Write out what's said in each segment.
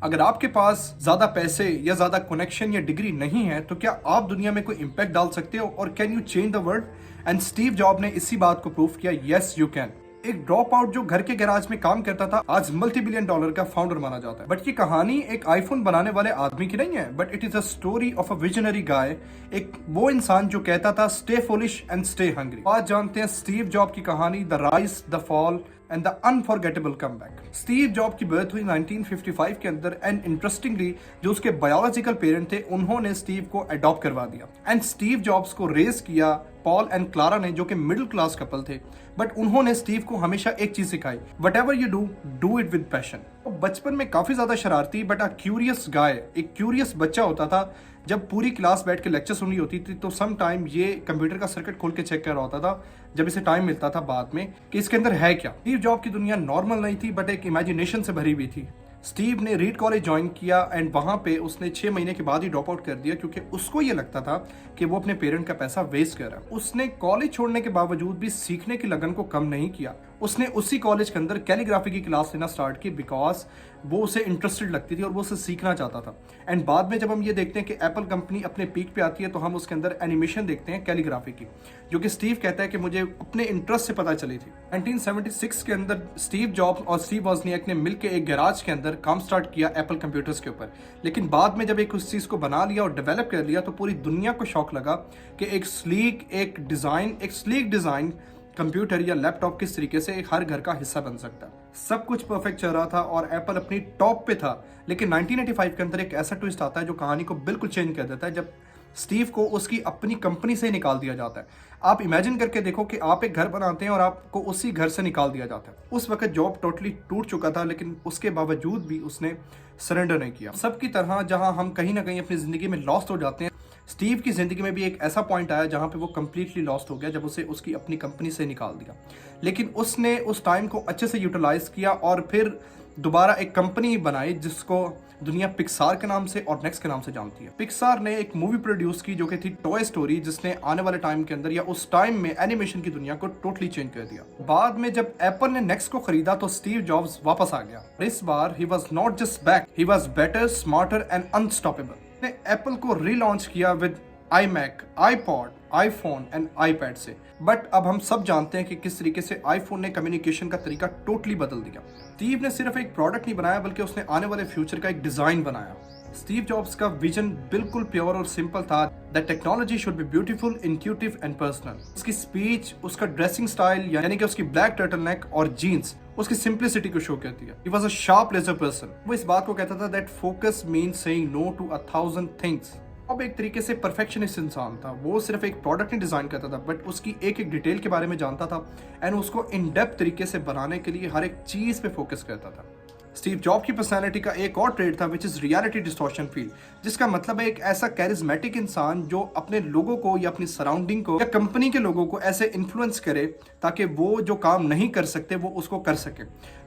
अगर आपके पास ज्यादा पैसे या ज्यादा कनेक्शन या डिग्री नहीं है तो क्या आप दुनिया में कोई इंपैक्ट डाल सकते हो और can you change the world? And Steve job ने इसी बात को प्रूव किया, यस यू कैन। एक ड्रॉप आउट जो घर के गैराज में काम करता था आज मल्टी बिलियन डॉलर का फाउंडर माना जाता है। बट ये कहानी एक आईफोन बनाने वाले आदमी की नहीं है, but it is a story of a visionary guy, एक वो इंसान जो कहता था stay foolish and stay hungry. आज जानते हैं स्टीव जॉब की कहानी, the rise, the fall and the unforgettable comeback. Steve Job की बर्थ हुई 1955 के अंदर एंड इंटरेस्टिंगली जो उसके बायोलॉजिकल पेरेंट थे उन्होंने स्टीव को अडॉप्ट करवा दिया एंड स्टीव जॉब्स को रेज किया पॉल एंड क्लारा ने, जो कि मिडिल क्लास कपल थे। बट उन्होंने स्टीव को हमेशा एक चीज सिखाई, what ever you do it with passion. बचपन में काफी ज्यादा शरारती बट अ क्यूरियस गाय, एक क्यूरियस बच्चा होता था। जब पूरी क्लास बैठ के लेक्चर सुननी होती थी तो सम टाइम ये कंप्यूटर का सर्किट खोल के चेक कर रहा होता था जब इसे टाइम मिलता था बाद में कि इसके अंदर है क्या। स्टीव जॉब की दुनिया नॉर्मल नहीं थी बट एक इमेजिनेशन से भरी हुई थी। स्टीव ने रीड कॉलेज ज्वाइन किया एंड वहां पे उसने 6 महीने के बाद ही ड्रॉप आउट कर दिया क्योंकि उसको ये लगता था कि वो अपने पेरेंट का पैसा वेस्ट कर रहा है। उसने कॉलेज छोड़ने के बावजूद भी सीखने की लगन को कम नहीं किया। उसने उसी कॉलेज के अंदर कैलीग्राफी की क्लास लेना स्टार्ट की बिकॉज वो उसे इंटरेस्टेड लगती थी और वो उसे सीखना चाहता था। एंड बाद में जब हम ये देखते हैं कि एप्पल कंपनी अपने पीक पे आती है तो हम उसके अंदर एनिमेशन देखते हैं कैलीग्राफी की, जो कि स्टीव कहता है कि मुझे अपने इंटरेस्ट से पता चली थी। 1976 के अंदर स्टीव जॉब्स और स्टीव वॉजनियाक ने मिलकर एक गैराज के अंदर काम स्टार्ट किया एप्पल कंप्यूटर्स के ऊपर। लेकिन बाद में जब एक उस चीज को बना लिया और डेवलप कर लिया तो पूरी दुनिया को शौक लगा कि एक स्लीक डिजाइन कंप्यूटर या लैपटॉप किस तरीके से हर घर का हिस्सा बन सकता है। सब कुछ परफेक्ट चल रहा था और एप्पल अपनी टॉप पे था। लेकिन 1985 के अंदर एक ऐसा ट्विस्ट आता है जो कहानी को बिल्कुल चेंज कर देता है, जब स्टीव को उसकी अपनी कंपनी से निकाल दिया जाता है। आप इमेजिन करके देखो कि आप एक घर बनाते हैं और आपको उसी घर से निकाल दिया जाता है। उस वक्त जॉब टोटली टूट चुका था लेकिन उसके बावजूद भी उसने सरेंडर नहीं किया। सबकी तरह जहां हम कहीं ना कहीं अपनी जिंदगी में लॉस्ट हो जाते हैं, स्टीव की जिंदगी में भी एक ऐसा पॉइंट आया जहां पे वो कंप्लीटली लॉस्ट हो गया जब उसे उसकी अपनी कंपनी से निकाल दिया। लेकिन उसने उस टाइम को अच्छे से यूटिलाइज किया और फिर दोबारा एक कंपनी बनाई जिसको दुनिया पिक्सार के नाम से और नेक्स्ट के नाम से जानती है। पिक्सार ने एक मूवी प्रोड्यूस की जो कि थी टॉय स्टोरी, जिसने आने वाले टाइम के अंदर या उस टाइम में एनिमेशन की दुनिया को टोटली चेंज कर दिया। बाद में जब एप्पल ने नेक्स्ट को खरीदा तो स्टीव जॉब्स वापस आ गया। इस बार he was not just back, he was better, smarter and unstoppable. ने एप्पल को रीलॉन्च किया with iMac, iPod, iPhone and iPad से। बट अब हम सब जानते हैं कि किस तरीके से iPhone ने कम्युनिकेशन का तरीका टोटली बदल दिया। स्टीव ने सिर्फ एक प्रोडक्ट नहीं बनाया बल्कि उसने आने वाले फ्यूचर का एक डिजाइन बनाया। स्टीव जॉब्स का विजन बिल्कुल प्योर और सिंपल था, that technology should be beautiful, intuitive and personal. उसकी स्पीच, उसका ड्रेसिंग स्टाइल यानी कि उसकी ब्लैक टर्टलनेक और जीन्स उसकी सिंप्लिसिटी को शो करती है। He was a sharp laser person. वो इस बात को कहता था that focus means saying no to 1000 things. अब एक तरीके से परफेक्शनिस्ट इंसान था। वो सिर्फ एक प्रोडक्ट नहीं डिजाइन करता था बट उसकी एक एक डिटेल के बारे में जानता था एंड उसको इन डेप्थ तरीके से बनाने के लिए हर एक चीज पे फोकस करता था। स्टीव जॉब की पर्सनालिटी का एक और ट्रेड था which is reality distortion feel, जिसका मतलब है एक ऐसा कैरिज्मेटिक इंसान जो अपने लोगों को या अपनी सराउंडिंग को या कंपनी के लोगों को ऐसे इन्फ्लुएंस करे ताकि वो जो काम नहीं कर सकते वो उसको कर सके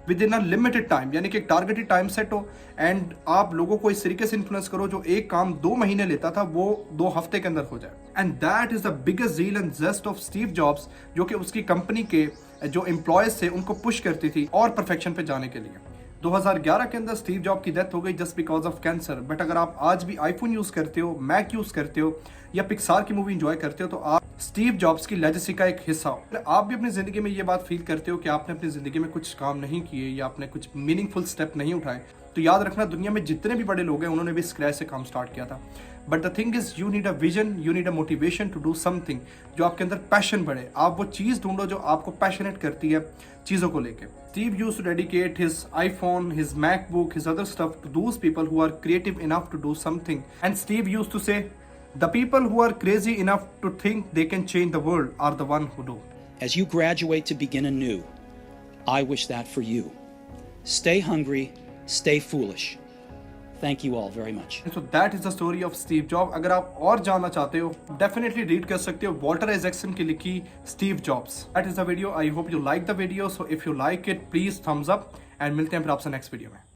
with in a limited time, यानी कि एक टारगेटेड टाइम सेट हो एंड आप लोगों को इस तरीके से इन्फ्लुएंस करो जो एक काम 2 महीने लेता था वो 2 हफ्ते के अंदर हो जाए। And that is the biggest real and jest of Steve Jobs, जो कि उसकी कंपनी के जो एम्प्लॉयज थे उनको पुश करती थी और परफेक्शन पे जाने के लिए। 2011 के अंदर स्टीव जॉब की डेथ हो गई just because of cancer. But अगर आप आज भी आईफोन यूज करते हो, मैक यूज करते हो या पिक्सार की मूवी एंजॉय करते हो तो आप स्टीव जॉब्स की लेगेसी का एक हिस्सा हो। आप भी अपनी जिंदगी में ये बात फील करते हो कि आपने अपनी जिंदगी में कुछ काम नहीं किए या आपने कुछ मीनिंगफुल स्टेप नहीं उठाए, तो याद रखना दुनिया में जितने भी बड़े लोग हैं उन्होंने भी स्क्रैच से काम स्टार्ट किया था। But the thing is you need a vision, you need a motivation to do something, जो आपके अंदर पैशन बढ़े। आप वो चीज ढूंढो जो आपको पैशनेट करती है चीजों को लेके। Steve used to dedicate his iPhone, his MacBook, his other stuff to those people who are creative enough to do something. And Steve used to say, the people who are crazy enough to think they can change the world are the one who do. As you graduate to begin anew, I wish that for you. Stay hungry, stay foolish. Thank you all very much. And so that is the story of Steve Jobs. अगर आप और जानना चाहते हो definitely read कर सकते हो Walter Isaacson की लिखी Steve Jobs. That is the video. I hope you like the video. So if you like it, please thumbs up and मिलते हैं फिर आपसे नेक्स्ट वीडियो में।